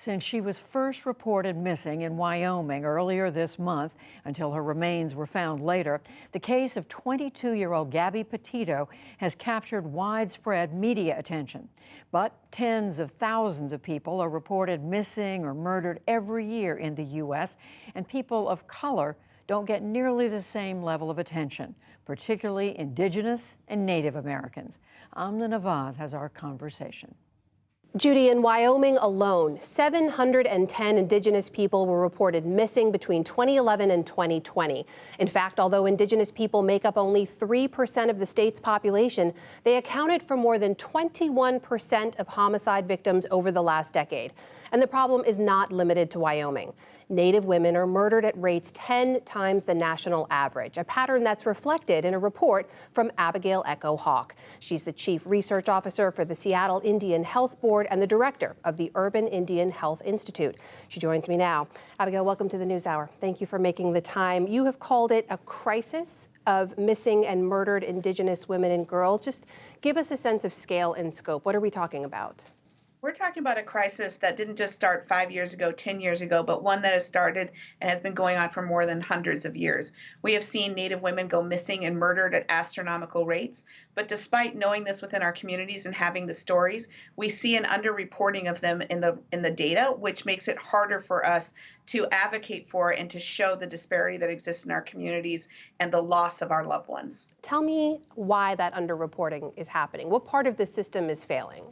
Since she was first reported missing in Wyoming earlier this month until her remains were found later, the case of 22-year-old Gabby Petito has captured widespread media attention. But tens of thousands of people are reported missing or murdered every year in the U.S., and people of color don't get nearly the same level of attention, particularly Indigenous and Native Americans. Amna Nawaz has our conversation. Judy, in Wyoming alone, 710 Indigenous people were reported missing between 2011 and 2020. In fact, although Indigenous people make up only 3% of the state's population, they accounted for more than 21% of homicide victims over the last decade. And the problem is not limited to Wyoming. Native women are murdered at rates 10 times the national average, a pattern that's reflected in a report from Abigail Echo Hawk. She's the chief research officer for the Seattle Indian Health Board and the director of the Urban Indian Health Institute. She joins me now. Abigail, welcome to the NewsHour. Thank you for making the time. You have called it a crisis of missing and murdered Indigenous women and girls. Just give us a sense of scale and scope. What are we talking about? We're talking about a crisis that didn't just start 5 years ago, 10 years ago, but one that has started and has been going on for more than hundreds of years. We have seen Native women go missing and murdered at astronomical rates, but despite knowing this within our communities and having the stories, we see an underreporting of them in the data, which makes it harder for us to advocate for and to show the disparity that exists in our communities and the loss of our loved ones. Tell me why that underreporting is happening. What part of the system is failing?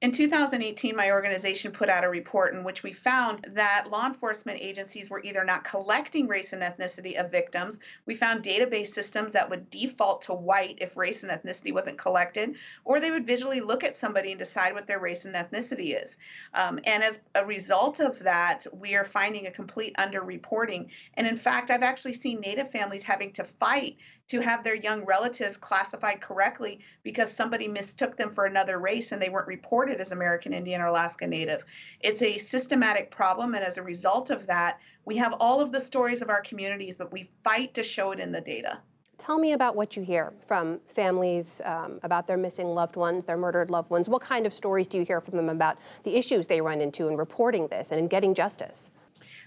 In 2018, my organization put out a report in which we found that law enforcement agencies were either not collecting race and ethnicity of victims. We found database systems that would default to white if race and ethnicity wasn't collected, or they would visually look at somebody and decide what their race and ethnicity is. And as a result of that, we are finding a complete underreporting. And in fact, I've actually seen Native families having to fight to have their young relatives classified correctly because somebody mistook them for another race and they weren't reported as American Indian or Alaska Native. It's a systematic problem, and as a result of that, we have all of the stories of our communities, but we fight to show it in the data. Tell me about what you hear from families about their missing loved ones, their murdered loved ones. What kind of stories do you hear from them about the issues they run into in reporting this and in getting justice?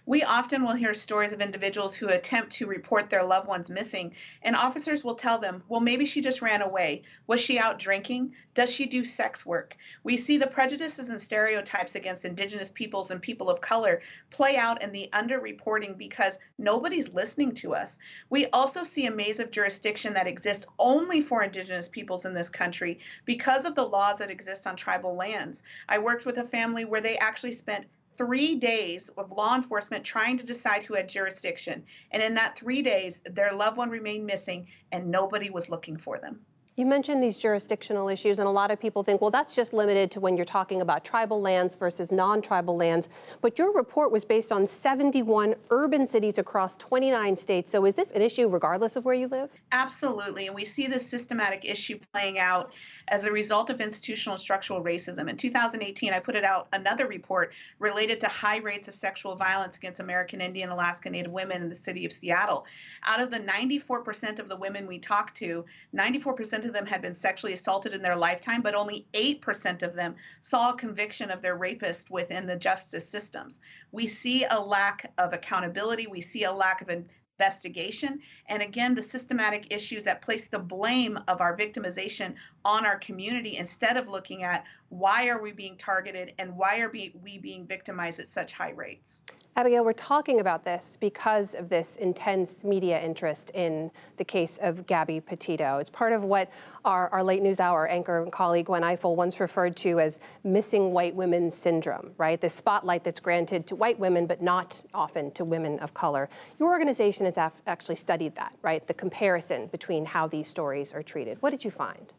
We often will hear stories of individuals who attempt to report their loved ones missing, and officers will tell them, well, maybe she just ran away. Was she out drinking? Does she do sex work? We see the prejudices and stereotypes against Indigenous peoples and people of color play out in the underreporting because nobody's listening to us. We also see a maze of jurisdiction that exists only for Indigenous peoples in this country because of the laws that exist on tribal lands. I worked with a family where they actually spent 3 days of law enforcement trying to decide who had jurisdiction. And in that 3 days, their loved one remained missing and nobody was looking for them. You mentioned these jurisdictional issues, and a lot of people think, well, that's just limited to when you're talking about tribal lands versus non-tribal lands. But your report was based on 71 urban cities across 29 states. So is this an issue regardless of where you live? Absolutely. And we see this systematic issue playing out as a result of institutional and structural racism. In 2018, I put out another report related to high rates of sexual violence against American Indian, Alaska Native women in the city of Seattle. Out of the 94% of the women we talked to, 94% of them had been sexually assaulted in their lifetime, but only 8% of them saw a conviction of their rapist within the justice systems. We see a lack of accountability. We see a lack of investigation. And again, the systematic issues that place the blame of our victimization on our community instead of looking at why are we being targeted and why are we being victimized at such high rates. Abigail, we're talking about this because of this intense media interest in the case of Gabby Petito. It's part of what our late NewsHour anchor and colleague Gwen Ifill once referred to as missing white women syndrome, right? The spotlight that's granted to white women, but not often to women of color. Your organization has actually studied that, right? The comparison between how these stories are treated. What did you find?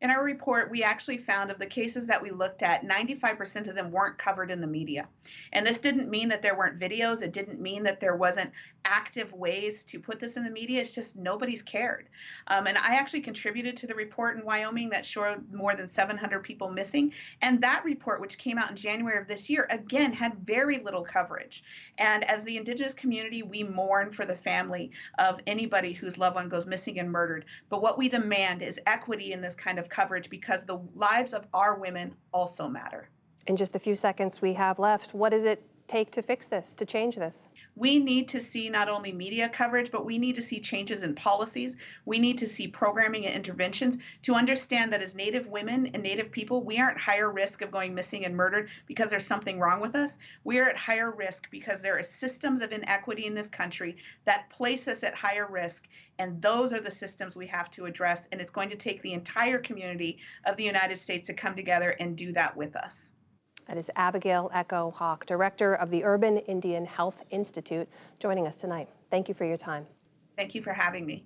In our report, we actually found of the cases that we looked at, 95% of them weren't covered in the media. And this didn't mean that there weren't videos. It didn't mean that there wasn't active ways to put this in the media. It's just nobody's cared. And I actually contributed to the report in Wyoming that showed more than 700 people missing. And that report, which came out in January of this year, again, had very little coverage. And as the Indigenous community, we mourn for the family of anybody whose loved one goes missing and murdered. But what we demand is equity in this kind of coverage because the lives of our women also matter. In just the few seconds we have left, what does it take to fix this, to change this? We need to see not only media coverage, but we need to see changes in policies. We need to see programming and interventions to understand that as Native women and Native people, we aren't higher risk of going missing and murdered because there's something wrong with us. We are at higher risk because there are systems of inequity in this country that place us at higher risk. And those are the systems we have to address. And it's going to take the entire community of the United States to come together and do that with us. That is Abigail Echo Hawk, director of the Urban Indian Health Institute, joining us tonight. Thank you for your time. Thank you for having me.